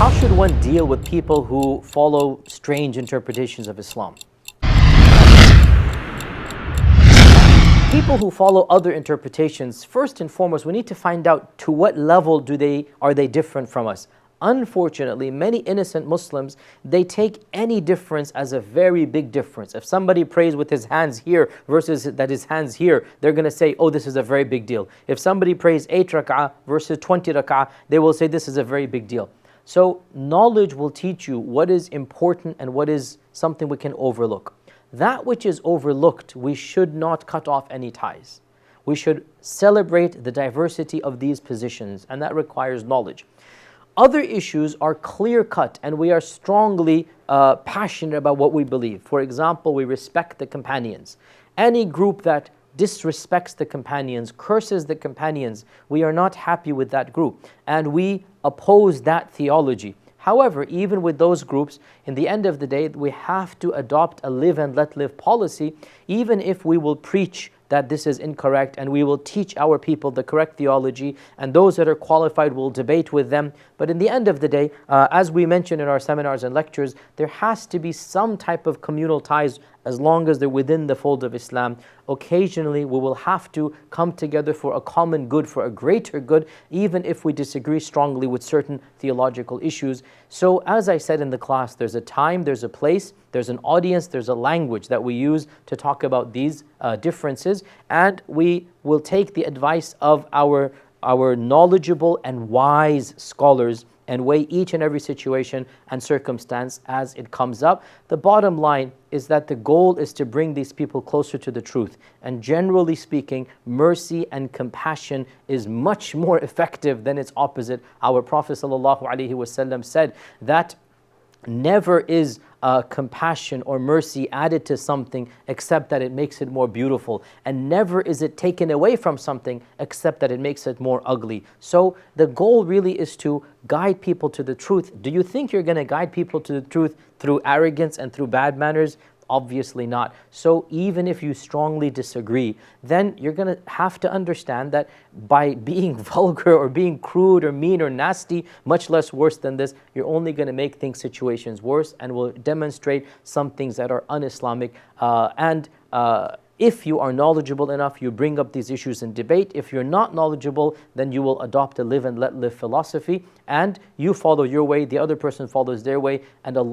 How should one deal with people who follow strange interpretations of Islam? People who follow other interpretations, first and foremost, we need to find out to what level are they different from us. Unfortunately, many innocent Muslims, they take any difference as a very big difference. If somebody prays with his hands here versus that his hands here, they're going to say, oh, this is a very big deal. If somebody prays 8 rak'ah versus 20 rak'ah, they will say this is a very big deal. So knowledge will teach you what is important and what is something we can overlook. That which is overlooked, we should not cut off any ties. We should celebrate the diversity of these positions, and that requires knowledge. Other issues are clear-cut, and we are strongly passionate about what we believe. For example, we respect the companions. Any group that disrespects the companions, curses the companions, we are not happy with that group, and we oppose that theology. However, even with those groups, in the end of the day, we have to adopt a live and let live policy, even if we will preach that this is incorrect, and we will teach our people the correct theology, and those that are qualified will debate with them. But in the end of the day, as we mentioned in our seminars and lectures, there has to be some type of communal ties as long as they're within the fold of Islam. Occasionally, we will have to come together for a common good, for a greater good, even if we disagree strongly with certain theological issues. So as I said in the class, there's a time, there's a place, there's an audience, there's a language that we use to talk about these differences, and we will take the advice of our knowledgeable and wise scholars and weigh each and every situation and circumstance as it comes up. The bottom line is that the goal is to bring these people closer to the truth. And generally speaking, mercy and compassion is much more effective than its opposite. Our Prophet ﷺ said that never is compassion or mercy added to something except that it makes it more beautiful, and never is it taken away from something except that it makes it more ugly. So the goal really is to guide people to the truth. Do you think you're going to guide people to the truth through arrogance and through bad manners? Obviously not. So even if you strongly disagree, then you're going to have to understand that by being vulgar or being crude or mean or nasty, much less worse than this, you're only going to make situations worse, and will demonstrate some things that are un-Islamic. If you are knowledgeable enough, you bring up these issues in debate. If you're not knowledgeable, then you will adopt a live and let live philosophy, and you follow your way, the other person follows their way, and Allah